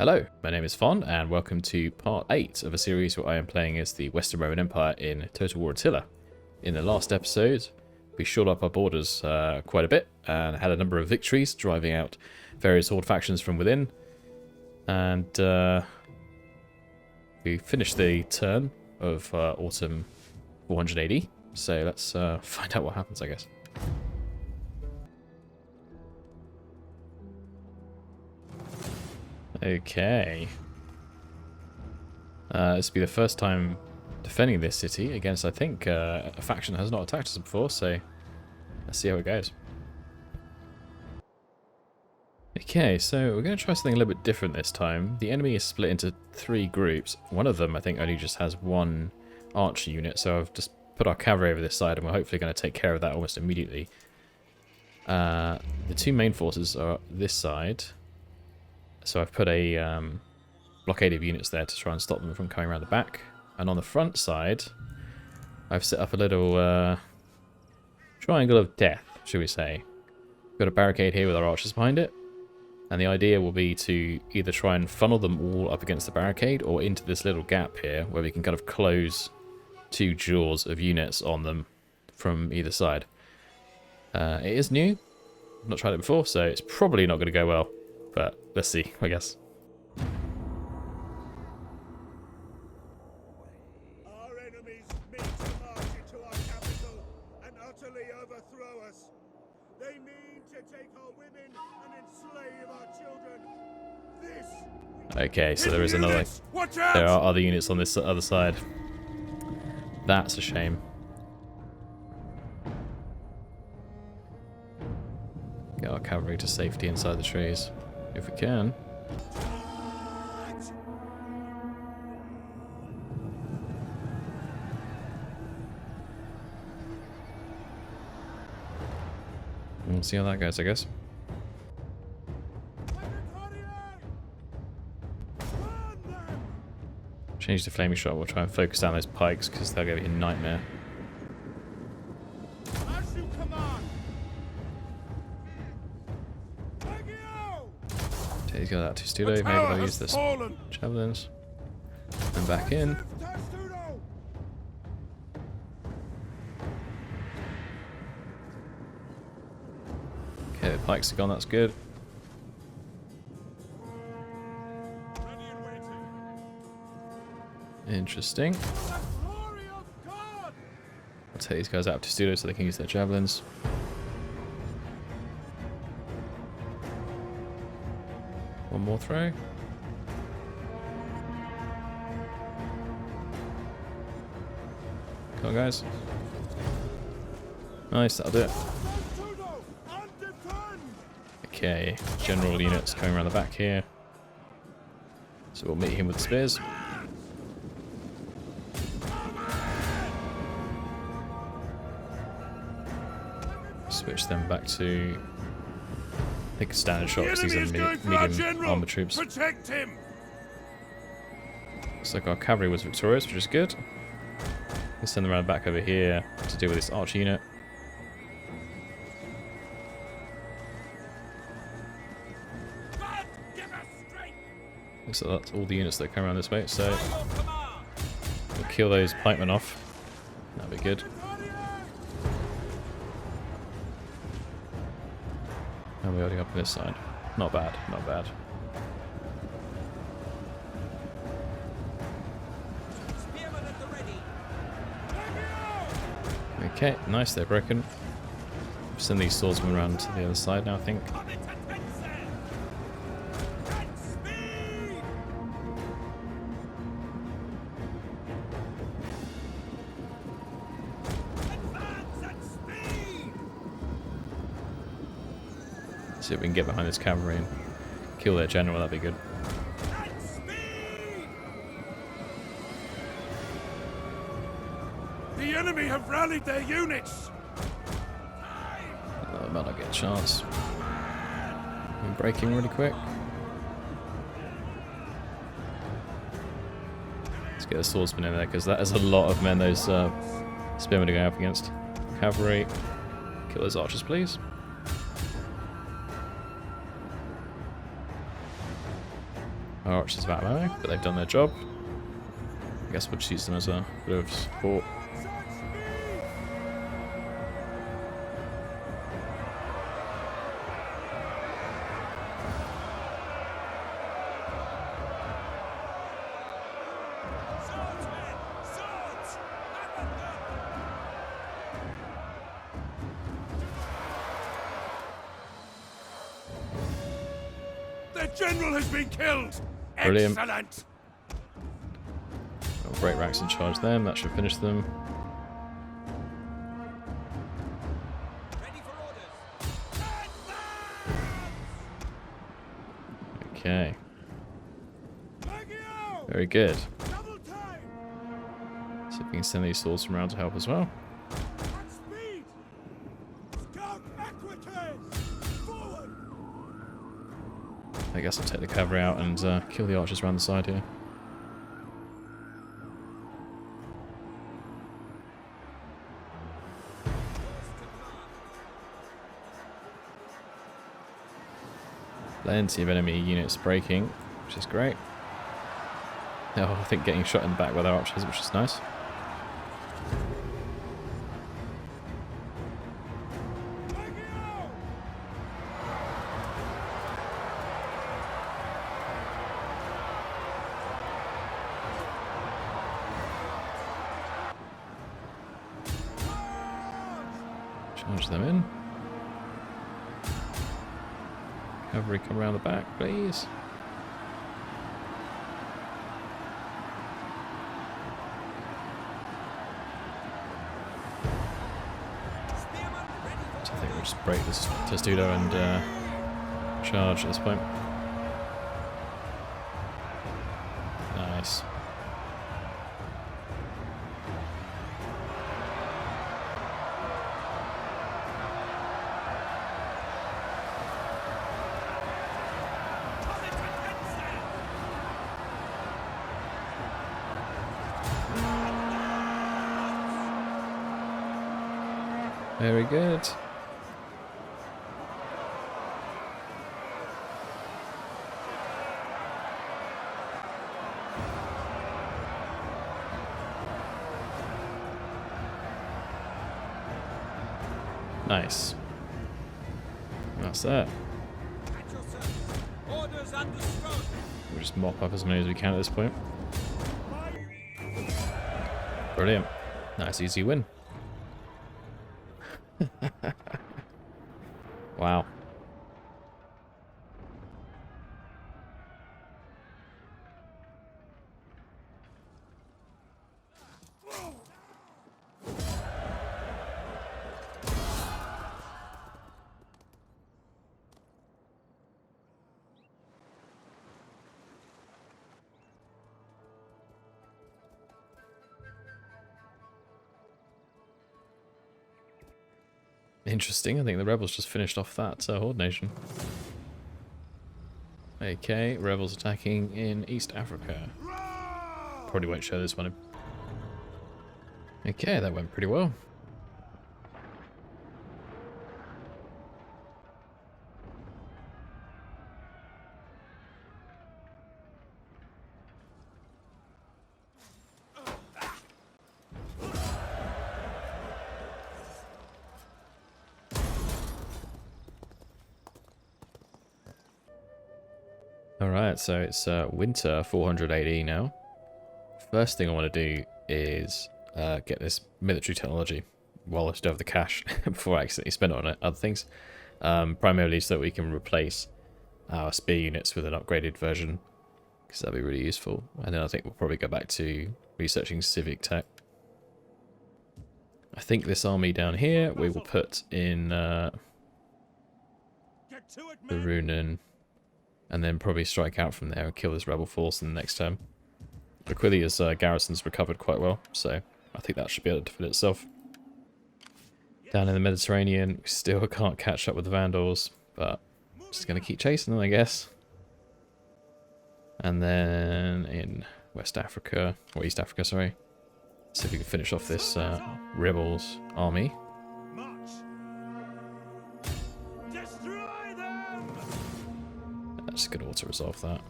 Hello, my name is Fon, and welcome to part 8 of a series where I am playing as the Western Roman Empire in Total War Attila. In the last episode, we shored up our borders quite a bit, and had a number of victories, driving out various horde factions from within. And we finished the turn of autumn 480, so let's find out what happens, I guess. Okay. This will be the first time defending this city against, I think, a faction that has not attacked us before, so let's see how it goes. Okay, so we're going to try something a little bit different this time. The enemy is split into 3 groups. One of them, I think, only just has 1 archer unit, so I've just put our cavalry over this side, and we're hopefully going to take care of that almost immediately. The 2 main forces are this side. So I've put a blockade of units there to try and stop them from coming around the back. And on the front side, I've set up a little triangle of death, shall we say. We've got a barricade here with our archers behind it. And the idea will be to either try and funnel them all up against the barricade or into this little gap here where we can kind of close 2 jaws of units on them from either side. It is new. I've not tried it before, so it's probably not going to go well. But let's see, I guess. Our enemies mean to march into our capital and utterly overthrow us. They mean to take our women and enslave our children. This. Okay, so there is another. Watch out! There are other units on this other side. That's a shame. Get our cavalry to safety inside the trees. If we can. We'll see how that goes, I guess. Change the flaming shot. We'll try and focus down those pikes because they'll give you a nightmare. He's got that Testudo, maybe I'll use this javelins. And back in. Okay, the pikes are gone, that's good. Interesting. I'll take these guys out of Testudo so they can use their javelins. One more throw. Come on, guys. Nice, that'll do it. Okay, general units coming around the back here. So we'll meet him with spears. Switch them back to I think standard shot because these are medium armor troops. Protect him. Looks like our cavalry was victorious, which is good. We'll send them around back over here to deal with this archer unit. Looks like that's all the units that come around this way, so we'll kill those pikemen off. That'll be good. And we're holding up on this side. Not bad, not bad. Okay, nice, they're broken. Send these swordsmen around to the other side now, I think. See if we can get behind this cavalry and kill their general, that'd be good. The enemy have rallied their units. I might not get a chance. I'm breaking really quick. Let's get a swordsman in there because that is a lot of men those spearmen are going up against. Cavalry. Kill those archers, please. Our archers are out of ammo, but they've done their job. I guess we'll just use them as a bit of support. The general has been killed! Brilliant. Excellent! Got great ranks in charge them, that should finish them. Ready for orders! Okay. Very good. Double time! See if we can send these swords from around to help as well. At speed! Scout equites! Forward! I guess I'll take the cavalry out and kill the archers around the side here. Plenty of enemy units breaking, which is great. Oh, I think getting shot in the back by their archers, which is nice. Charge them in. Cavalry come around the back, please. So I think we'll just break this testudo and charge at this point. Nice. Very good. Nice. That's that. Orders understood! We'll just mop up as many as we can at this point. Brilliant. Nice, easy win. Wow. Interesting, I think the rebels just finished off that Horde nation. Okay, rebels attacking in East Africa. Probably won't show this one. Okay, that went pretty well. Alright, so it's winter 400 AD now. First thing I want to do is get this military technology while I still have the cash before I accidentally spend it on other things. Primarily so that we can replace our spear units with an upgraded version, because that'd be really useful. And then I think we'll probably go back to researching civic tech. I think this army down here we will put in Virunum, and then probably strike out from there and kill this rebel force in the next turn. Aquilia's garrison's recovered quite well, so I think that should be able to defend itself. Down in the Mediterranean, we still can't catch up with the Vandals, but just going to keep chasing them, I guess. And then in West Africa, or East Africa, sorry. See if we can finish off this rebels army. That's going to auto-resolve that.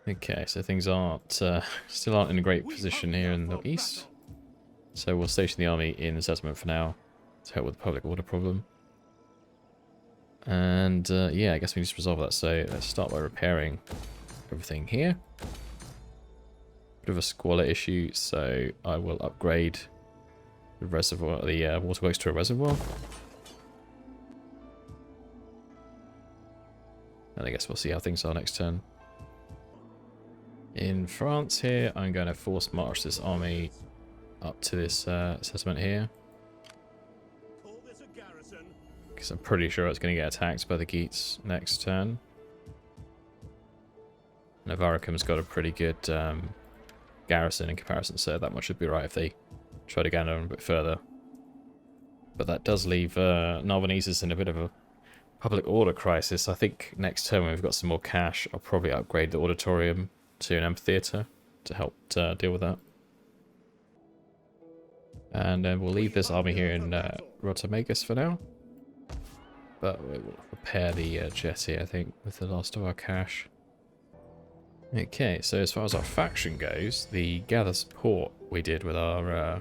Okay, so things aren't still aren't in a great position here in the east. So we'll station the army in the settlement for now to help with the public order problem. And yeah, I guess we need to resolve that. So let's start by repairing everything here. Bit of a squalor issue, so I will upgrade the reservoir, the waterworks to a reservoir. And I guess we'll see how things are next turn. In France here, I'm going to force march this army up to this settlement here. Because I'm pretty sure it's going to get attacked by the Geats next turn. Navaricum's got a pretty good garrison in comparison, so that much should be right if they try to gander on a bit further. But that does leave Narbonnesis in a bit of a public order crisis. I think next turn when we've got some more cash, I'll probably upgrade the auditorium to an amphitheatre to help deal with that. And then we'll leave this army here in Rotomagus for now. But we will repair the jetty, I think, with the last of our cash. Okay, so as far as our faction goes, the gather support we did with our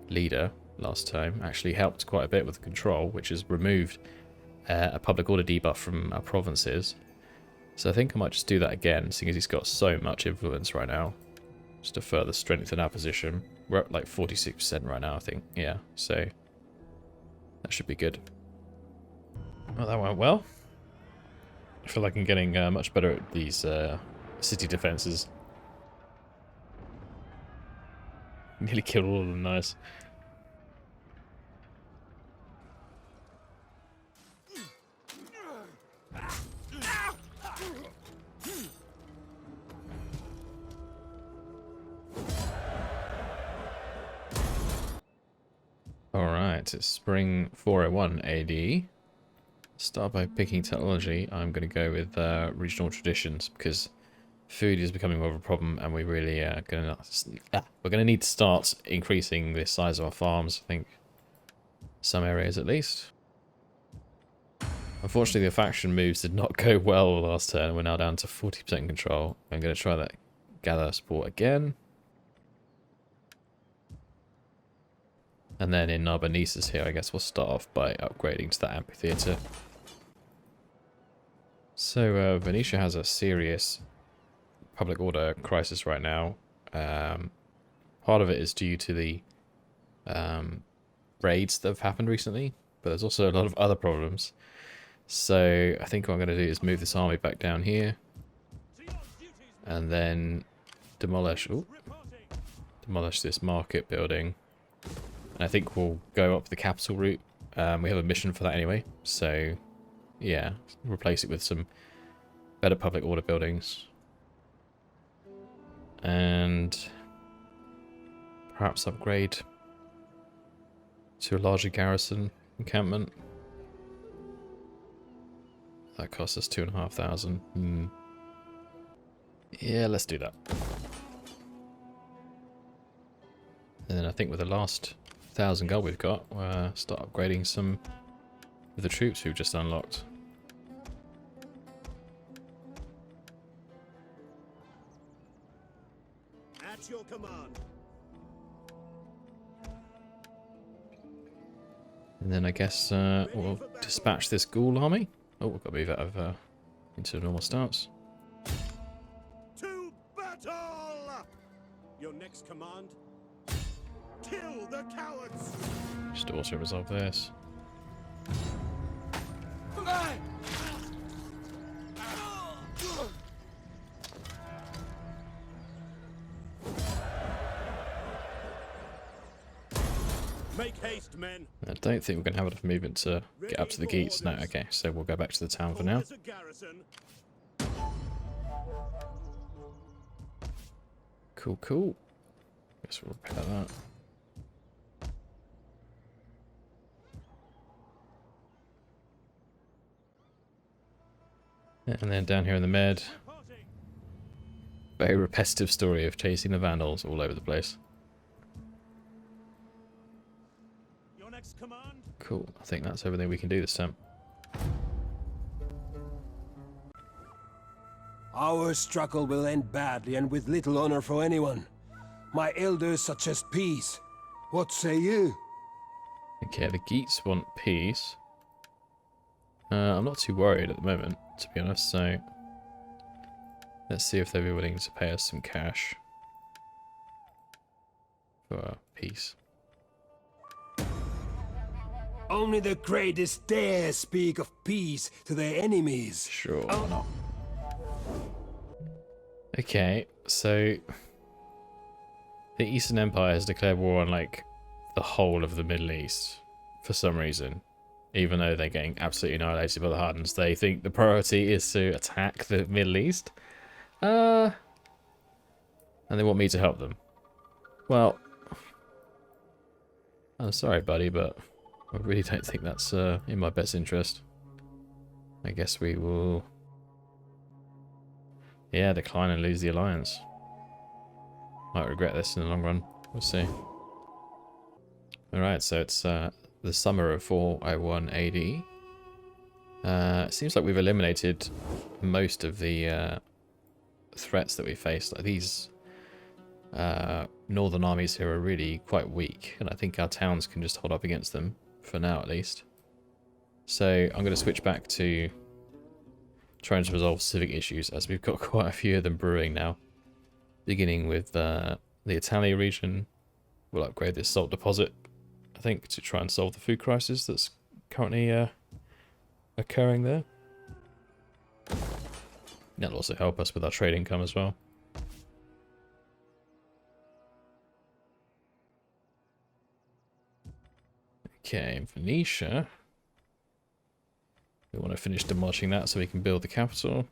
leader last time actually helped quite a bit with control, which has removed a public order debuff from our provinces. So I think I might just do that again, seeing as he's got so much influence right now, just to further strengthen our position. We're up like 46% right now, I think. Yeah, so that should be good. Well, that went well. I feel like I'm getting much better at these city defenses. Nearly killed all of them, nice. Alright, it's spring 401 AD. Start by picking technology. I'm going to go with regional traditions because food is becoming more of a problem, and we really are going to need to start increasing the size of our farms. I think some areas at least. Unfortunately, the faction moves did not go well last turn. We're now down to 40% control. I'm going to try that gather support again. And then in Narbonnesis here, I guess we'll start off by upgrading to that amphitheatre. So Venetia has a serious public order crisis right now. Part of it is due to the raids that have happened recently, but there's also a lot of other problems. So I think what I'm going to do is move this army back down here, and then demolish this market building. And I think we'll go up the capital route. We have a mission for that anyway, so yeah, replace it with some better public order buildings. And perhaps upgrade to a larger garrison encampment. That costs us 2,500. Yeah, let's do that. And then I think with the last 1,000 gold we've got, we'll start upgrading some of the troops we've just unlocked. At your command. And then I guess we'll dispatch this ghoul army. Oh, we've got to move out of into normal stance. To battle! Your next command. Kill the cowards! Just auto resolve this. Make haste, men. I don't think we're going to have enough movement to get up to the Geats. No, okay, so we'll go back to the town for now. Cool, cool. Guess we'll repair that. And then down here in the Med, very repetitive story of chasing the Vandals all over the place. Your next command. Cool, I think that's everything we can do this time. Our struggle will end badly and with little honor for anyone. My elders suggest peace. What say you? Okay, the Geats want peace. I'm not too worried at the moment, to be honest, so let's see if they'll be willing to pay us some cash for peace. Only the greatest dare speak of peace to their enemies. Sure, why not? Okay, so the Eastern Empire has declared war on, like, the whole of the Middle East for some reason. Even though they're getting absolutely annihilated by the Hardens, they think the priority is to attack the Middle East. And they want me to help them. Well, I'm sorry, buddy, but I really don't think that's in my best interest. I guess we will... yeah, decline and lose the alliance. Might regret this in the long run. We'll see. Alright, so it's the summer of 401 AD. It seems like we've eliminated most of the threats that we faced. Like these northern armies here are really quite weak, and I think our towns can just hold up against them, for now at least. So I'm going to switch back to trying to resolve civic issues, as we've got quite a few of them brewing now. Beginning with the Attila region. We'll upgrade this salt deposit, I think, to try and solve the food crisis that's currently occurring there. That'll also help us with our trade income as well. Okay, in Venetia, we want to finish demolishing that so we can build the capital.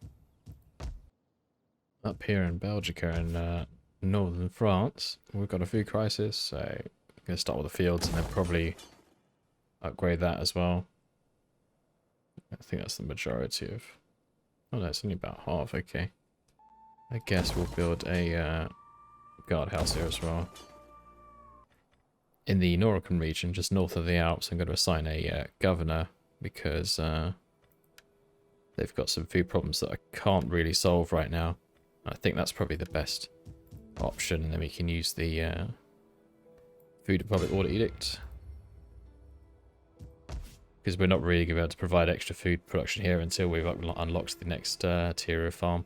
Up here in Belgica and northern France, we've got a food crisis, so I'm going to start with the fields and then probably upgrade that as well. I think that's the majority of... oh no, it's only about half, okay. I guess we'll build a guardhouse here as well. In the Norican region, just north of the Alps, I'm going to assign a governor because they've got some food problems that I can't really solve right now. I think that's probably the best option, and then we can use the Food and Public Order Edict. Because we're not really going to be able to provide extra food production here until we've unlocked the next tier of farm.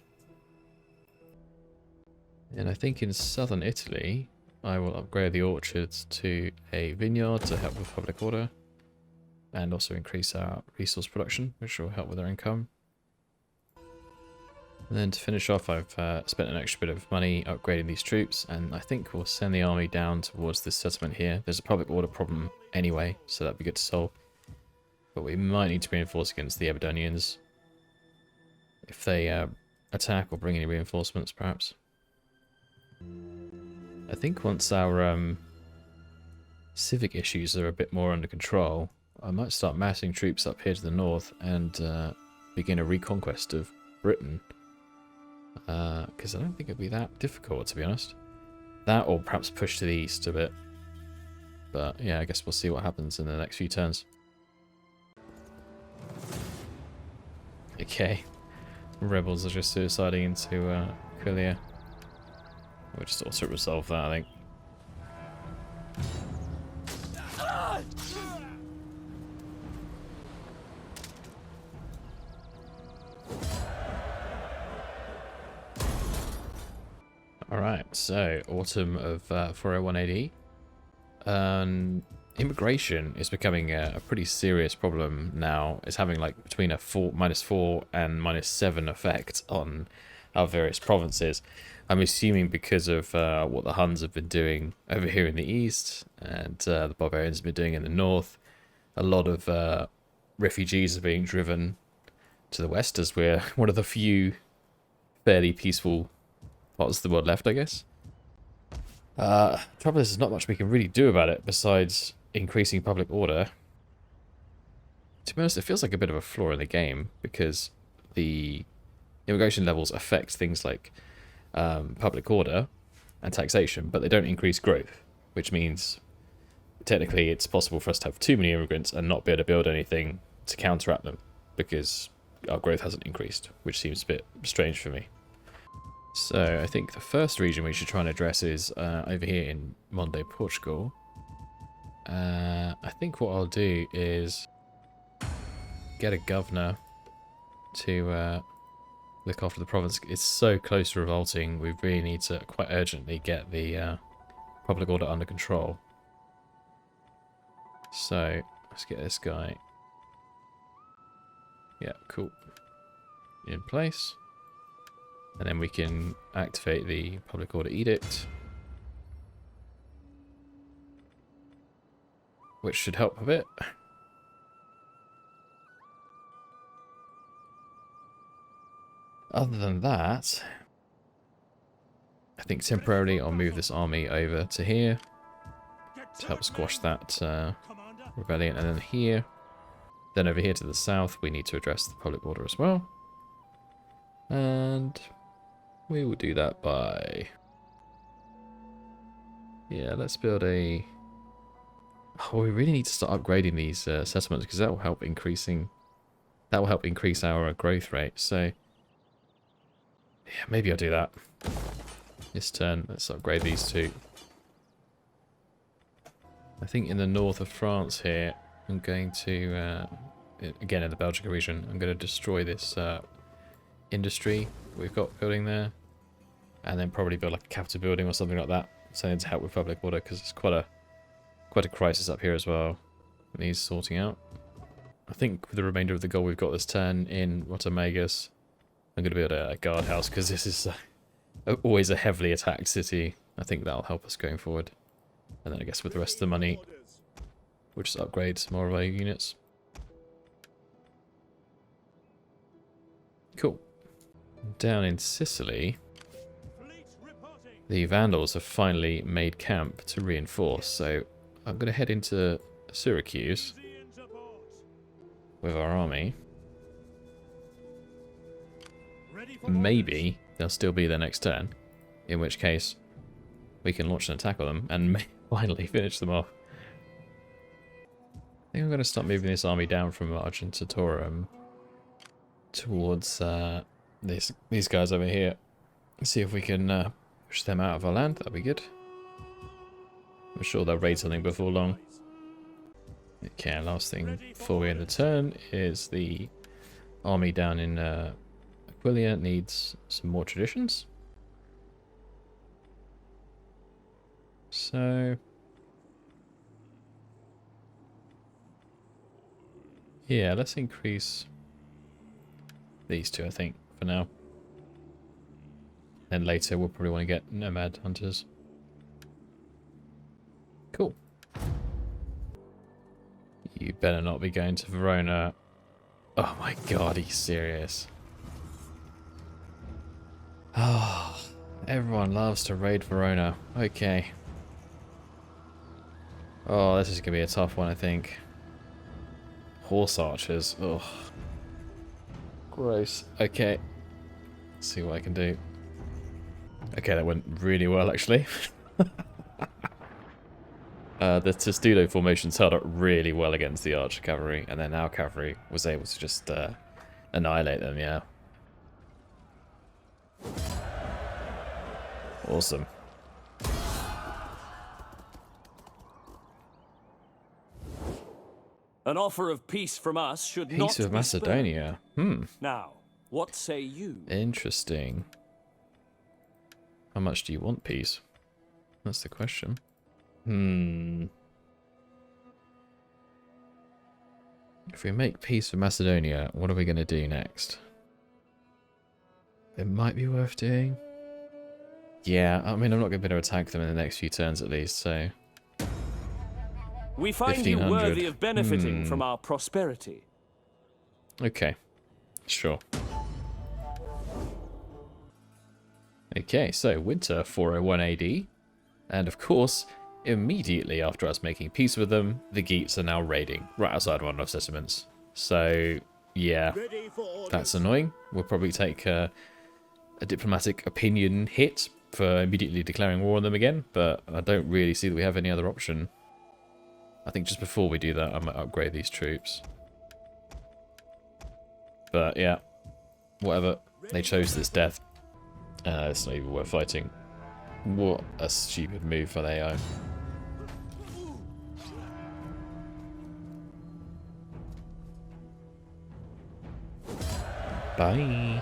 And I think in southern Italy, I will upgrade the orchards to a vineyard to help with public order. And also increase our resource production, which will help with our income. And then to finish off, I've spent an extra bit of money upgrading these troops, and I think we'll send the army down towards this settlement here. There's a public order problem anyway, so that'd be good to solve. But we might need to reinforce against the Aberdonians if they attack or bring any reinforcements, perhaps. I think once our civic issues are a bit more under control, I might start massing troops up here to the north and begin a reconquest of Britain. Because I don't think it'd be that difficult, to be honest. That, or perhaps push to the east a bit. But yeah, I guess we'll see what happens in the next few turns. Okay. Rebels are just suiciding into Colonial. We'll just also resolve that, I think. Alright, so autumn of 401 AD. Immigration is becoming a pretty serious problem now. It's having like between a -4 and -7 effect on our various provinces. I'm assuming because of what the Huns have been doing over here in the east and the Barbarians have been doing in the north. A lot of refugees are being driven to the west as we're one of the few fairly peaceful parts of the world left, I guess. Trouble is, there's not much we can really do about it besides increasing public order. To be honest, it feels like a bit of a flaw in the game because the immigration levels affect things like public order and taxation, but they don't increase growth, which means technically it's possible for us to have too many immigrants and not be able to build anything to counteract them because our growth hasn't increased, which seems a bit strange for me. So, I think the first region we should try and address is over here in Monde, Portugal. I think what I'll do is get a governor to look after the province. It's so close to revolting, we really need to quite urgently get the public order under control. So, let's get this guy. Yeah, cool. In place. And then we can activate the public order edict, which should help a bit. Other than that, I think temporarily I'll move this army over to here to help squash that rebellion, and then here. Then over here to the south we need to address the public order as well. And we will do that by... yeah, let's build a... oh, we really need to start upgrading these settlements, because that will help increasing... that will help increase our growth rate. So, yeah, maybe I'll do that. This turn, let's upgrade these two. I think in the north of France here, I'm going to... again in the Belgica region, I'm going to destroy this industry we've got building there, and then probably build like a capital building or something like that, something to help with public order, because it's quite a crisis up here as well. It needs sorting out. I think with the remainder of the gold we've got this turn in Rotomagus, I'm going to build a guardhouse, because this is always a heavily attacked city. I think that'll help us going forward. And then I guess with the rest of the money, we'll just upgrade some more of our units. Cool. Down in Sicily, the Vandals have finally made camp to reinforce, so I'm going to head into Syracuse with our army. Maybe they'll still be there next turn, in which case we can launch an attack on them and finally finish them off. I think I'm going to start moving this army down from Argentatorum towards these guys over here. See if we can push them out of our land. That'd be good. I'm sure they'll raid something before long. Okay, last thing before we end the turn is the army down in Aquilia needs some more traditions. So yeah, let's increase these two, I think, for now. And later we'll probably want to get nomad hunters. Cool. You better not be going to Verona. Oh my god, are you serious? Oh, everyone loves to raid Verona. Okay. Oh, this is going to be a tough one, I think. Horse archers. Ugh. Gross. Okay. Let's see what I can do. Okay, that went really well, actually. The Testudo formations held up really well against the archer cavalry, and then our cavalry was able to just annihilate them, yeah. Awesome. An offer of peace from us should not be Peace of Macedonia. Now, what say you? Interesting. How much do you want peace? That's the question. If we make peace with Macedonia, what are we going to do next? It might be worth doing. Yeah, I mean, I'm not going to be able to attack them in the next few turns at least, so... We find you 1500. worthy of benefiting from our prosperity. Okay, sure. Okay, so winter 401 AD, and of course, immediately after us making peace with them, the Geats are now raiding right outside one of our settlements. So, yeah, that's annoying. We'll probably take a diplomatic opinion hit for immediately declaring war on them again, but I don't really see that we have any other option. I think just before we do that, I might upgrade these troops. But yeah, whatever. They chose this death. It's not even worth fighting. What a stupid move for the AI. Bye.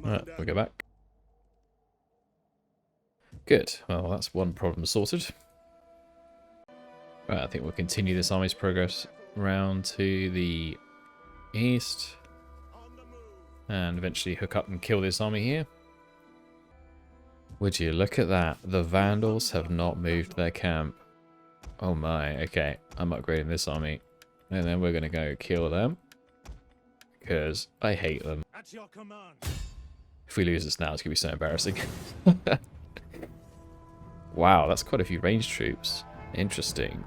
Right, we'll go back. Good. Well, that's one problem sorted. Right, I think we'll continue this army's progress round to the east. And eventually hook up and kill this army here. Would you look at that? The Vandals have not moved their camp. Oh my, okay. I'm upgrading this army. And then we're going to go kill them. Because I hate them. At your command. If we lose this now, it's going to be so embarrassing. Wow, that's quite a few ranged troops. Interesting.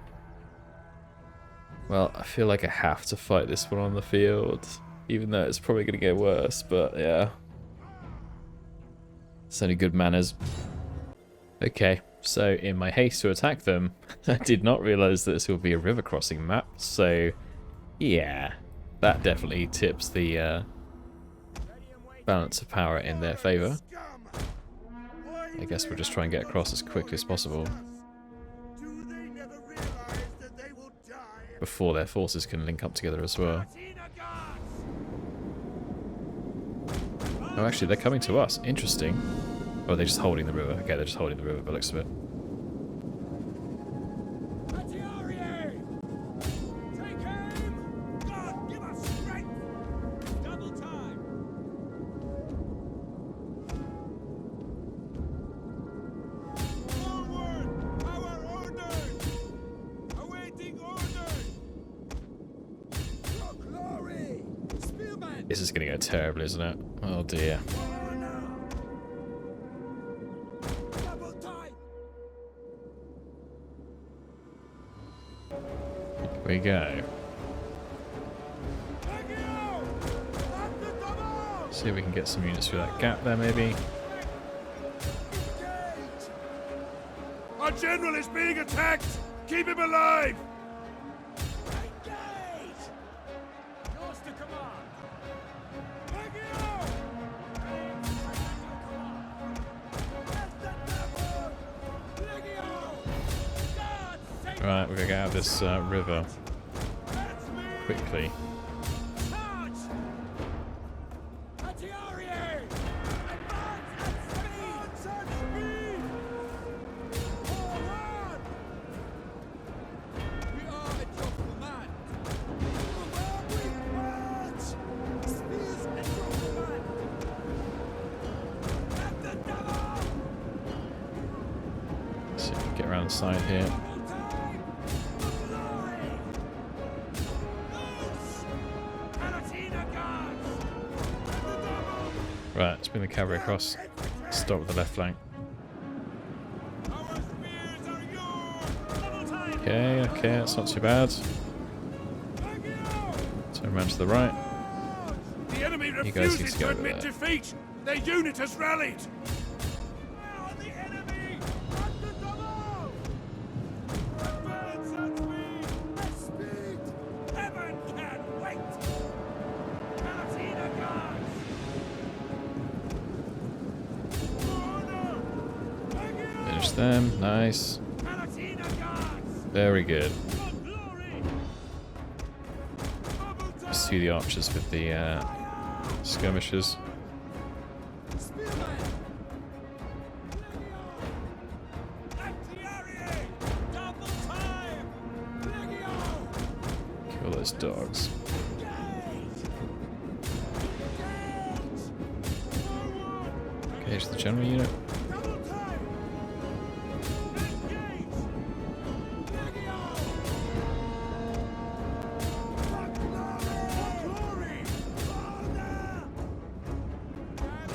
Well, I feel like I have to fight this one on the field. Even though it's probably going to get worse, but yeah. It's only good manners. Okay, so in my haste to attack them, I did not realise that this will be a river crossing map, so yeah, that definitely tips the balance of power in their favour. I guess we'll just try and get across as quickly as possible before their forces can link up together as well. Oh, actually, they're coming to us. Interesting. Oh, they're just holding the river. Okay, they're just holding the river by the looks of it. This is going to go terribly, isn't it? Oh dear. Here we go. See if we can get some units through that gap there, maybe. Our general is being attacked! Keep him alive! Right, we're going to get out of this river quickly. See if we can get around the side here. Right, let's bring the cavalry across. Stop with the left flank. Okay, that's not too bad. Turn around to the right. The enemy You guys need refuses to go to over admit there. defeat! Their unit has rallied! Finish them, nice. Very good. Pursue the archers with the skirmishers. Kill those dogs. Engage the general unit.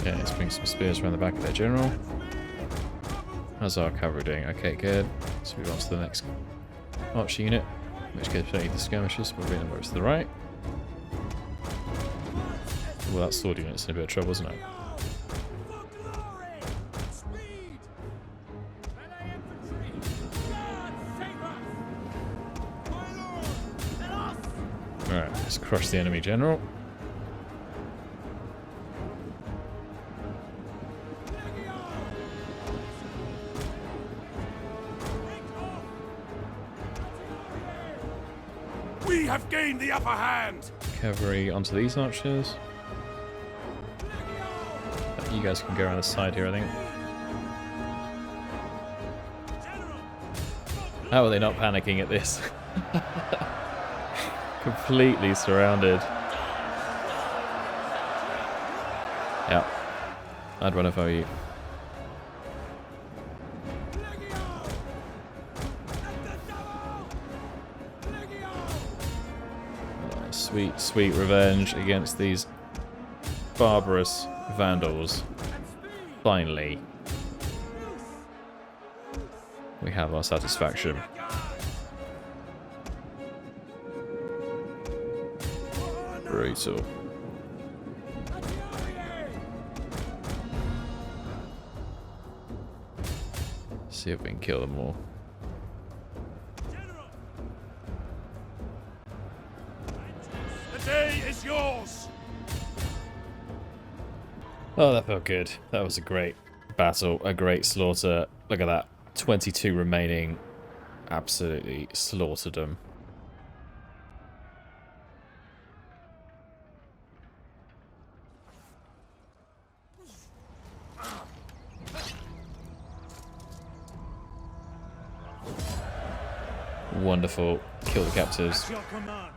Okay, let's bring some spears around the back of their general. How's our cavalry doing? Okay, good. Let's move on to the next archer unit, in which case we don't need the skirmishers, we'll bring them over to the right. Well, that sword unit's in a bit of trouble, isn't it? Alright, let's crush the enemy general. have gained the upper hand. Cavalry onto these archers. You guys can go around the side here, I think. How are they not panicking at this? Completely surrounded. Yeah. I'd run if I were you. Oh, sweet, sweet revenge against these barbarous Vandals. Finally. We have our satisfaction. Brutal. See if we can kill them all. The day is yours. Oh, that felt good. That was a great battle, a great slaughter. Look at that. 22 remaining. Absolutely slaughtered them. Wonderful. Kill the captives. At your command.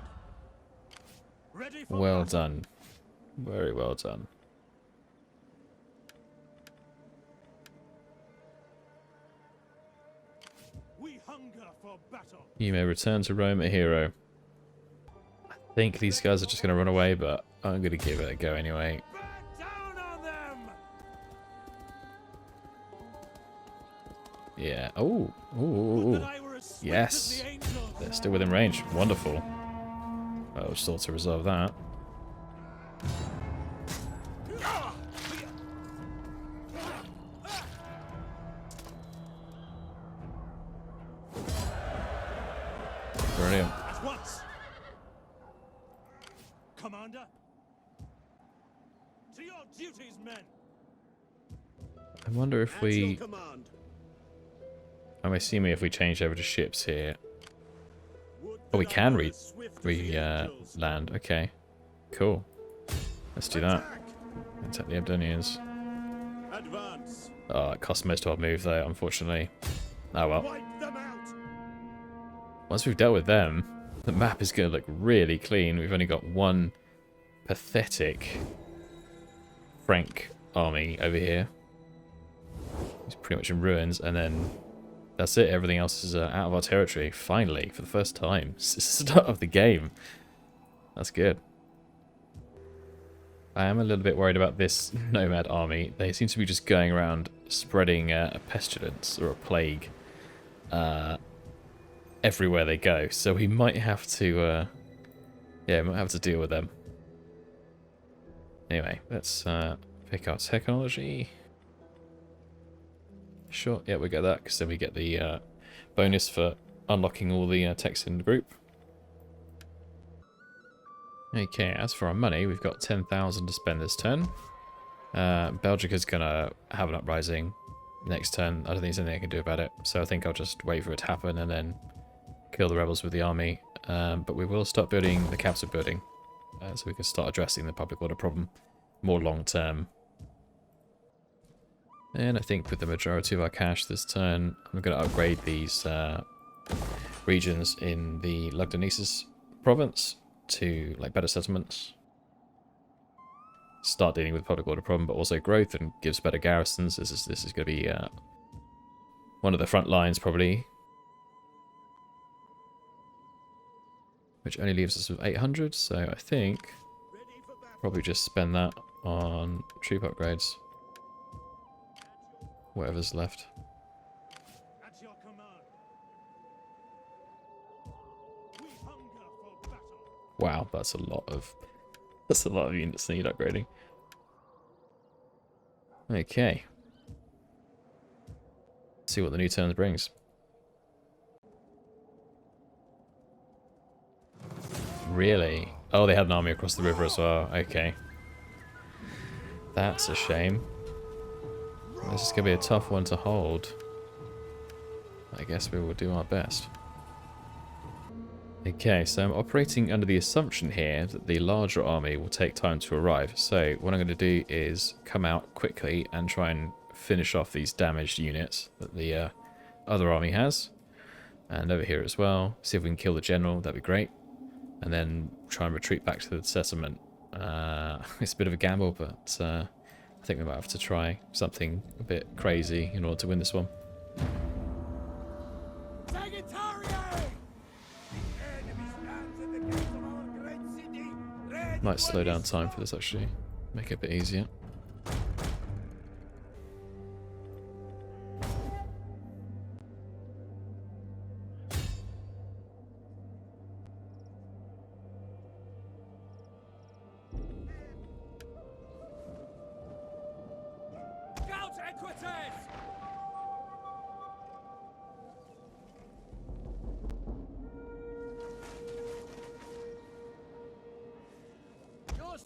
Ready for Well battle. done. Very well done. We hunger for battle. You may return to Rome a hero. I think these guys are just going to run away, but I'm going to give it a go anyway. Back down on them. Yeah. Oh. Ooh. Would that I were as swift Yes. as the angels. They're still within range. Wonderful. Well, we'll still to resolve that. Brilliant. At once. Commander. To your duties, men. I wonder if At we... your command. I'm assuming if we change over to ships here... Would Oh, we that I can were as swift as the angels. land. Okay. Cool. Let's do that. Attack. Attack the Abdonians. Advance. Oh, it cost most of our move though, unfortunately. Oh well. Wipe them out. Once we've dealt with them, the map is going to look really clean. We've only got one pathetic Frank army over here. He's pretty much in ruins, and then that's it. Everything else is out of our territory, finally, for the first time. It's the start of the game. That's good. I am a little bit worried about this nomad army. They seem to be just going around spreading a pestilence or a plague everywhere they go. So we might have to, yeah, we might have to deal with them. Anyway, let's pick our technology. Sure, yeah, we get that because then we get the bonus for unlocking all the techs in the group. Okay, as for our money, we've got 10,000 to spend this turn. Belgica's gonna have an uprising next turn. I don't think there's anything I can do about it, so I think I'll just wait for it to happen and then kill the rebels with the army. But we will start building the capital building, so we can start addressing the public order problem more long term. And I think with the majority of our cash this turn, I'm going to upgrade these regions in the Lugdunensis province to like better settlements. Start dealing with the public order problem, but also growth and gives better garrisons. This is going to be one of the front lines probably, which only leaves us with 800. So I think probably just spend that on troop upgrades. Whatever's left. At your command. We hunger for battle. Wow, that's a lot of units that need upgrading. Okay. Let's see what the new turn brings. Really? Oh, they had an army across the river as well. Okay. That's a shame. This is going to be a tough one to hold. I guess we will do our best. Okay, so I'm operating under the assumption here that the larger army will take time to arrive. So what I'm going to do is come out quickly and try and finish off these damaged units that the other army has. And over here as well. See if we can kill the general, that'd be great. And then try and retreat back to the settlement. It's a bit of a gamble, but I think we might have to try something a bit crazy in order to win this one. Might slow down time for this actually, make it a bit easier.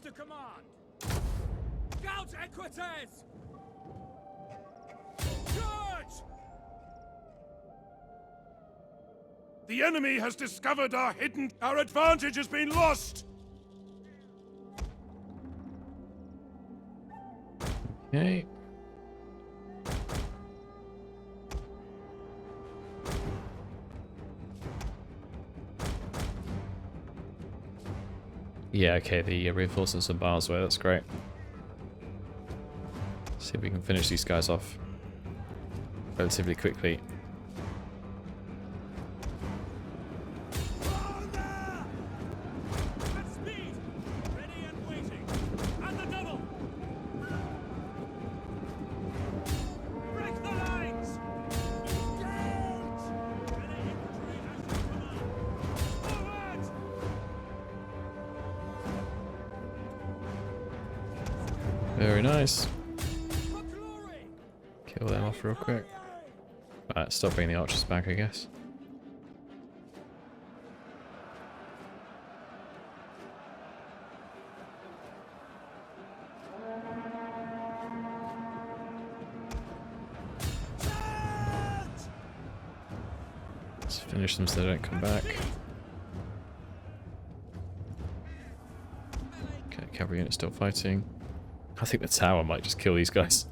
To command! Scout equites! Charge! The enemy has discovered our hidden... Our advantage has been lost! Okay. Yeah, okay, the reinforcements are miles away, that's great. See if we can finish these guys off relatively quickly. Very nice. Kill them off real quick. Right, stop bringing the archers back, I guess. Let's finish them so they don't come back. Okay, cavalry unit still fighting. I think the tower might just kill these guys.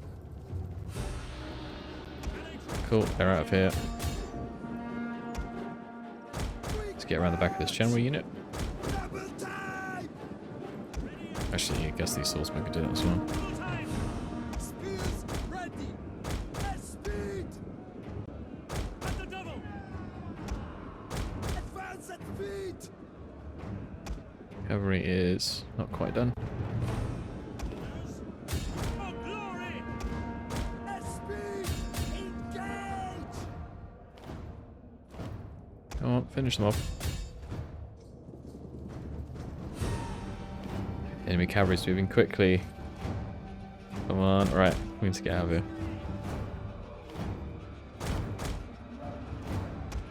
Cool, they're out of here. Let's get around the back of this general unit. Actually, I guess these swordsmen could do that as well. Cavalry is not quite done. Come on, finish them off. Enemy cavalry's moving quickly. Come on, right, we need to get out of here.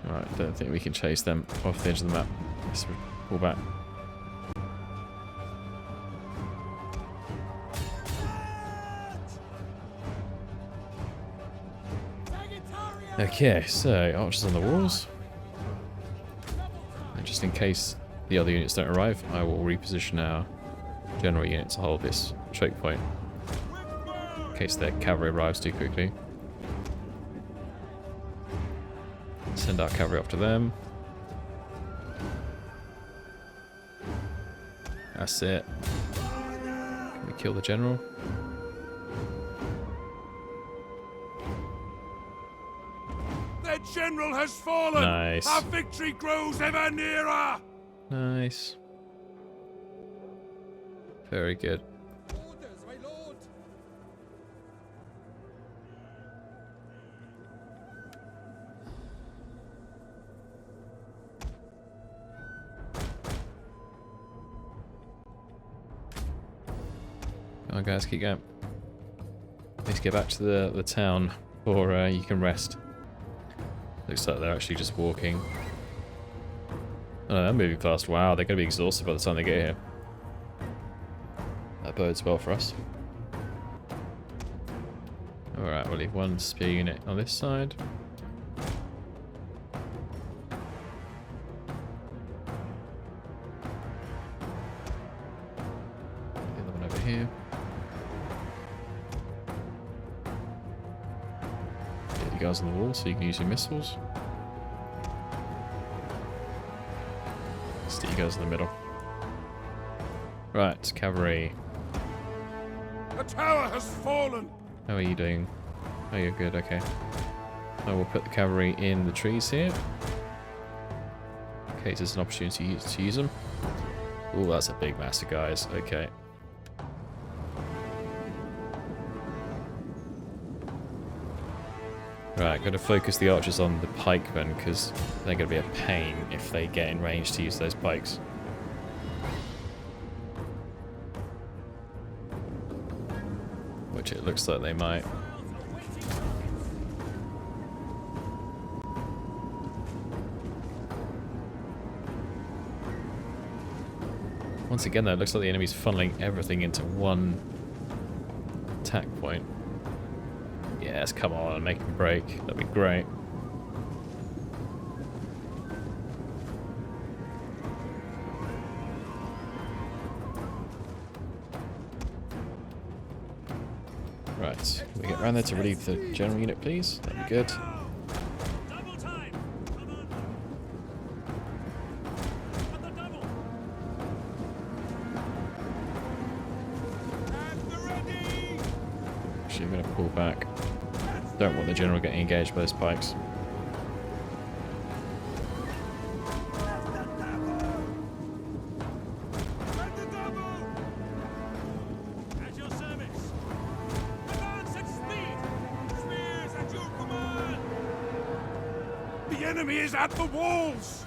Alright, don't think we can chase them off the edge of the map. Let's pull back. Okay, so archers on the walls. And just in case the other units don't arrive, I will reposition our general unit to hold this choke point. In case their cavalry arrives too quickly. Send our cavalry after them. That's it. Can we kill the general? Their general has fallen! Nice. Our victory grows ever nearer! Nice. Very good. Orders, my lord! Come on guys, keep going. Let's get back to the town, or you can rest. Looks like they're actually just walking. Oh, they're moving fast. Wow, they're going to be exhausted by the time they get here. That bodes well for us. Alright, we'll leave one spear unit on this side. here. Get you guys on the wall so you can use your missiles. Stick you guys in the middle. Right, cavalry. The tower has fallen! How are you doing? Oh, you're good, okay. I will put the cavalry in the trees here. In case there's an opportunity to use them. Oh, that's a big mass of guys. Okay. Right, got to focus the archers on the pikemen because they're going to be a pain if they get in range to use those pikes. Which it looks like they might. Once again though, it looks like the enemy's funneling everything into one attack point. Yes, come on, make them break. That'd be great. Right, can we get around there to relieve the general unit, please? That'd be good. Actually, I'm going to pull back. Don't want the general getting engaged by those pikes. The enemy is at the walls!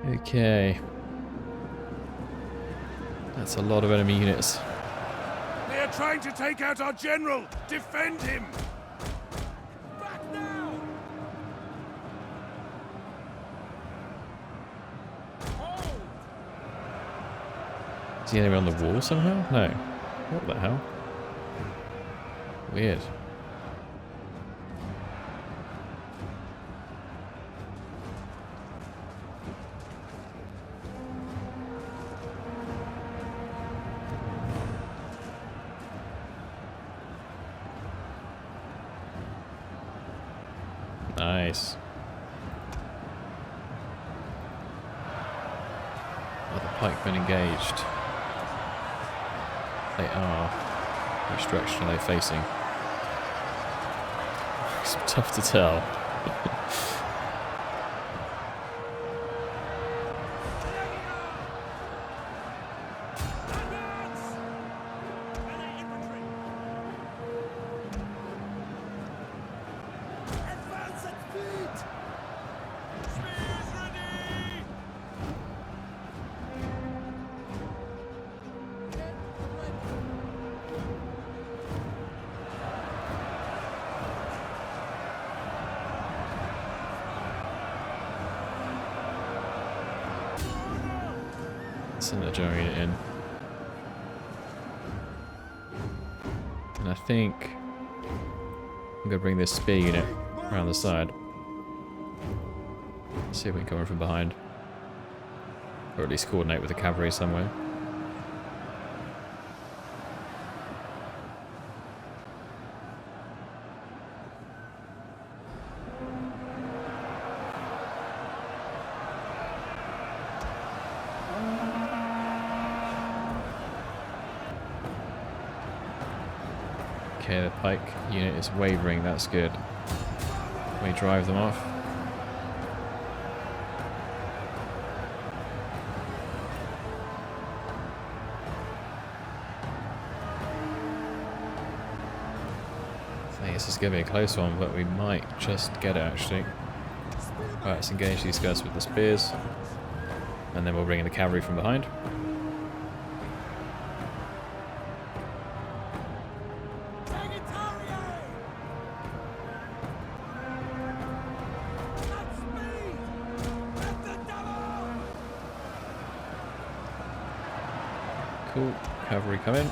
Okay. That's a lot of enemy units. They are trying to take out our general! Defend him! Back now! Is the enemy on the wall somehow? No. What the hell? Weird. Nice. Are the pikemen engaged? They are. Which direction are they facing? It's tough to tell. Send the general unit in. And I think I'm going to bring this spear unit around the side. See if we can come in from behind. Or at least coordinate with the cavalry somewhere. Okay, the pike unit is wavering, that's good. We drive them off. I think this is going to be a close one, but we might just get it actually. Right, let's engage these guys with the spears. And then we'll bring in the cavalry from behind. Cool. Cavalry come in.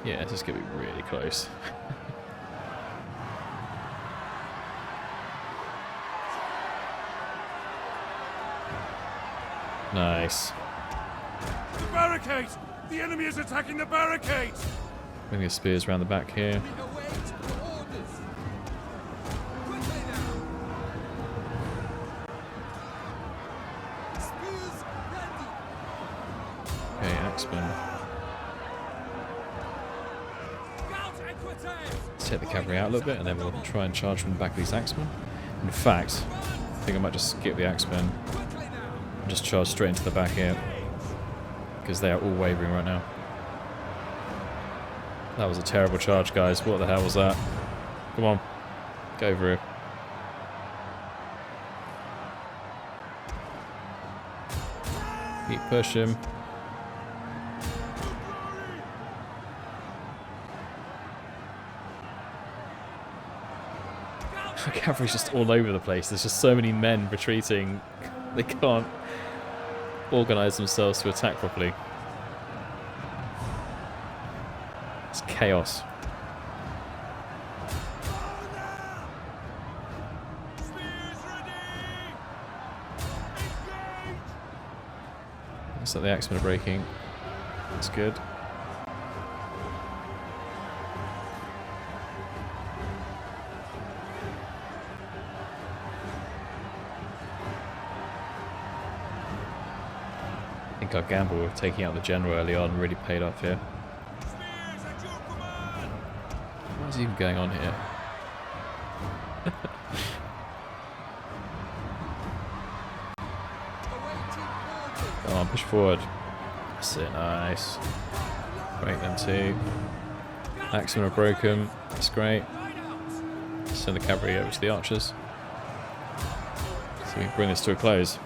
Yeah, this is going to be really close. Nice. The barricade! The enemy is attacking the barricade! Bring the spears around the back here. Okay, axemen. Let's take the cavalry out a little bit and then we'll try and charge from the back of these axemen. In fact, I think I might just skip the axemen and just charge straight into the back here. Because they are all wavering right now. That was a terrible charge, guys. What the hell was that? Come on. Go over here. Keep pushing. The cavalry's just all over the place. There's just so many men retreating. They can't organise themselves to attack properly. It's chaos. Looks like the axemen are breaking. That's good. I think our gamble with taking out the general early on really paid off here. What is even going on here? Come on, push forward. That's it, nice. Break them too. Axemen are broken. That's great. Send the cavalry over to the archers. So we can bring this to a close.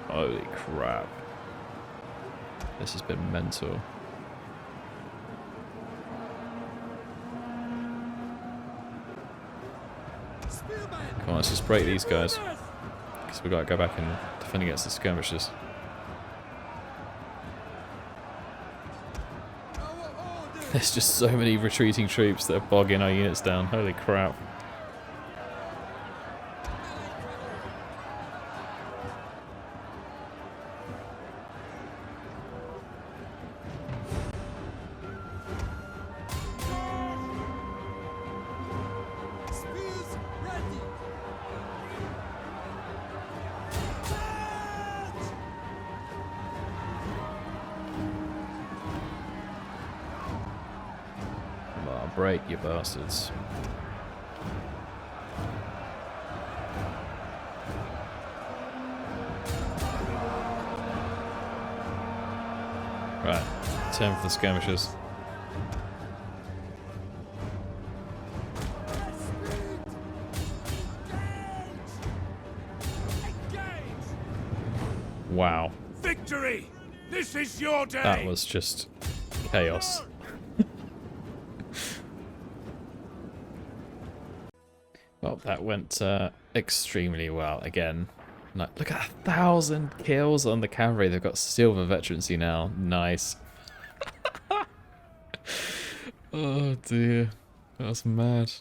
Holy crap. This has been mental. Come on, let's just break these guys. Because we've got to go back and defend against the skirmishers. There's just so many retreating troops that are bogging our units down. Holy crap. Break, you bastards. Right, 10 for the skirmishers. Wow. Victory! This is your day! That was just chaos. Well, that went extremely well. Again, like, look at 1,000 kills on the cavalry. They've got silver veterancy now. Nice. Oh dear, that's mad.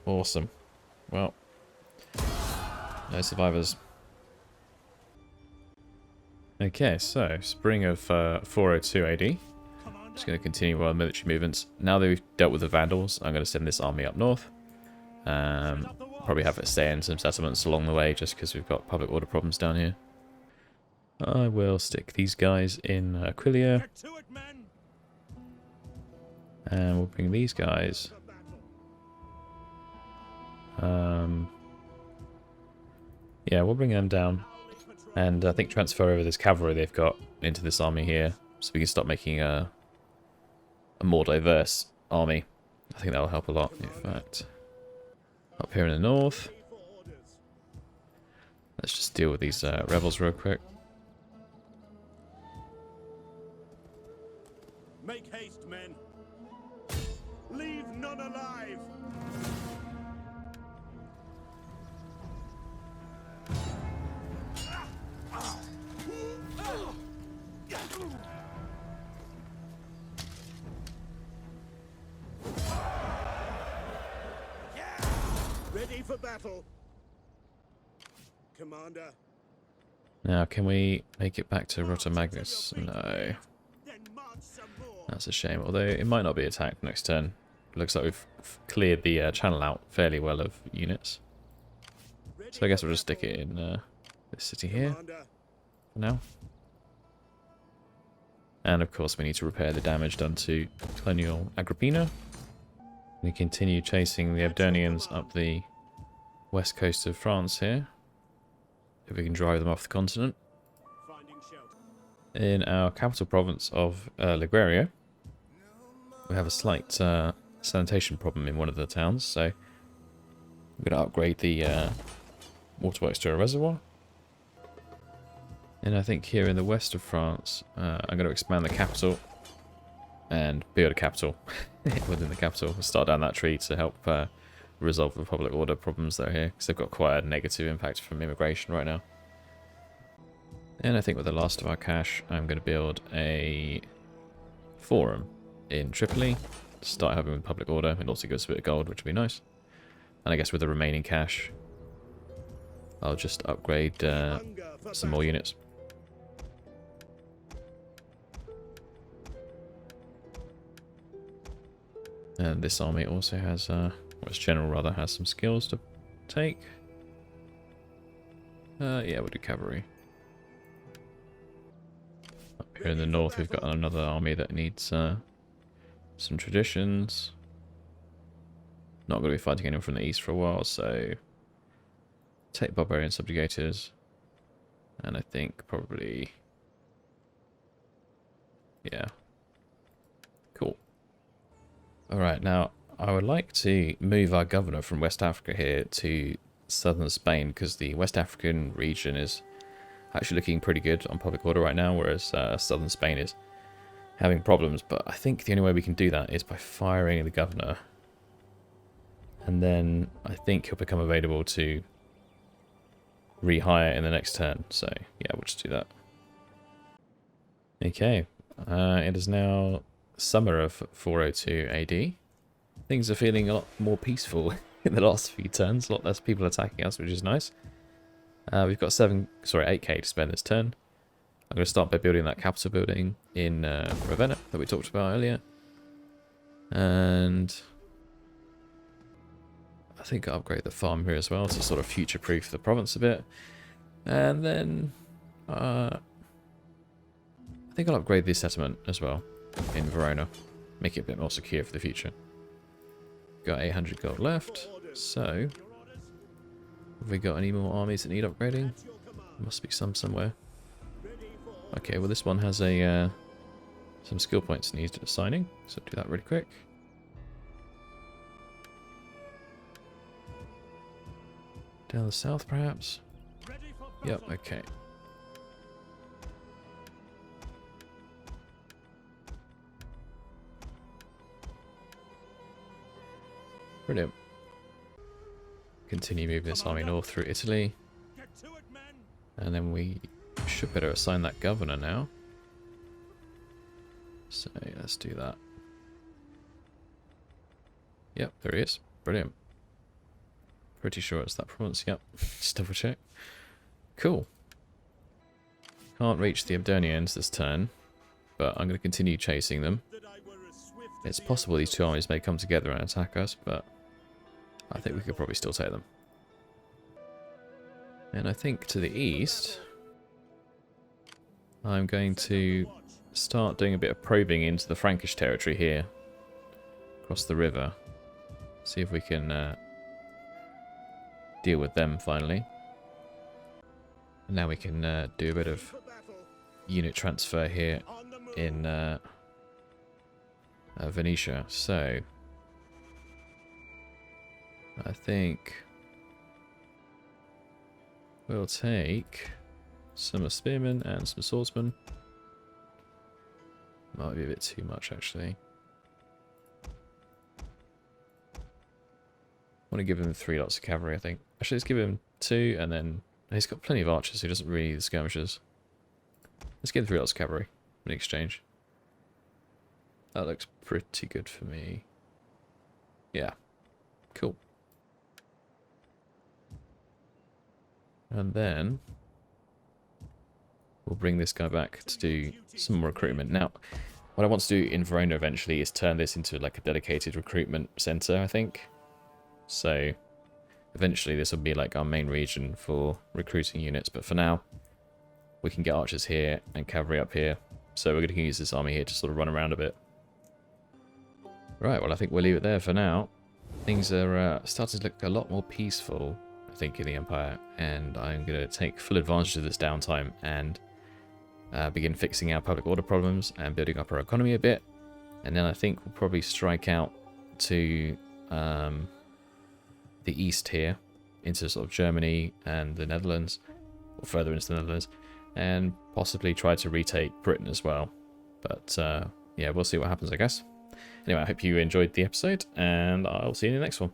Awesome. Well, no survivors. Okay, so spring of 402 AD. Just going to continue our military movements. Now that we've dealt with the Vandals, I'm going to send this army up north. Probably have it stay in some settlements along the way, just because we've got public order problems down here. I will stick these guys in Aquilia. And we'll bring these guys. Yeah, we'll bring them down. And I think transfer over this cavalry they've got into this army here, so we can start making a more diverse army. I think that'll help a lot, in fact. Up here in the north. Let's just deal with these rebels real quick. Ready for battle. Commander. Now, can we make it back to Rotomagnus? No. Then march some more. That's a shame, although it might not be attacked next turn. Looks like we've cleared the channel out fairly well of units. So I guess we'll just stick it in this city here Commander. for now. And of course we need to repair the damage done to Colonial Agrippina. We continue chasing the Abdonians up the west coast of France here. If we can drive them off the continent. Finding shelter. In our capital province of Liguria, we have a slight sanitation problem in one of the towns, so I'm going to upgrade the waterworks to a reservoir. And I think here in the west of France, I'm going to expand the capital and build a capital within the capital. We'll start down that tree to help resolve the public order problems that are here, because they've got quite a negative impact from immigration right now. And I think with the last of our cash, I'm going to build a forum in Tripoli to start helping with public order. It also gives us a bit of gold, which would be nice. And I guess with the remaining cash, I'll just upgrade some more units. And this army also has, or its general rather, has some skills to take. Yeah, we'll do cavalry. Up here in the north, we've got another army that needs some traditions. Not going to be fighting anyone from the east for a while, so take barbarian subjugators. And I think probably, yeah. Cool. Alright, now I would like to move our governor from West Africa here to southern Spain, because the West African region is actually looking pretty good on public order right now, whereas southern Spain is having problems. But I think the only way we can do that is by firing the governor. And then I think he'll become available to rehire in the next turn. So yeah, we'll just do that. Okay, it is now summer of 402 AD. Things are feeling a lot more peaceful in the last few turns. A lot less people attacking us, which is nice. We've got 8k to spend this turn. I'm going to start by building that capital building in Ravenna that we talked about earlier. And I think I'll upgrade the farm here as well to sort of future-proof the province a bit. And then I think I'll upgrade the settlement as well in Verona. Make it a bit more secure for the future. Got 800 gold left, so have we got any more armies that need upgrading? There must be some somewhere. Okay, well this one has a some skill points needed assigning, so do that really quick. Down the south, perhaps? Yep, okay. Brilliant. Continue moving this army north through Italy. And then we should better assign that governor now. So let's do that. Yep, there he is. Brilliant. Pretty sure it's that province. Yep, just double check. Cool. Can't reach the Abdonians this turn, but I'm going to continue chasing them. It's possible these two armies may come together and attack us, but I think we could probably still take them. And I think to the east, I'm going to start doing a bit of probing into the Frankish territory here, across the river. See if we can deal with them finally. And now we can do a bit of unit transfer here in Venetia. So I think we'll take some spearmen and some swordsmen. Might be a bit too much actually. I want to give him 3 lots of cavalry, I think. Actually, let's give him 2, and then he's got plenty of archers, so he doesn't really need the skirmishers. Let's give him 3 lots of cavalry in exchange. That looks pretty good for me. Yeah. Cool. And then we'll bring this guy back to do some more recruitment. Now, what I want to do in Verona eventually is turn this into like a dedicated recruitment center, I think. So eventually this will be like our main region for recruiting units, but for now we can get archers here and cavalry up here. So we're going to use this army here to sort of run around a bit. Right, well I think we'll leave it there for now. Things are starting to look a lot more peaceful, I think, in the Empire, and I'm going to take full advantage of this downtime and begin fixing our public order problems and building up our economy a bit. And then I think we'll probably strike out to the east here, into sort of Germany and the Netherlands, or further into the Netherlands, and possibly try to retake Britain as well. But yeah, we'll see what happens, I guess. Anyway, I hope you enjoyed the episode, and I'll see you in the next one.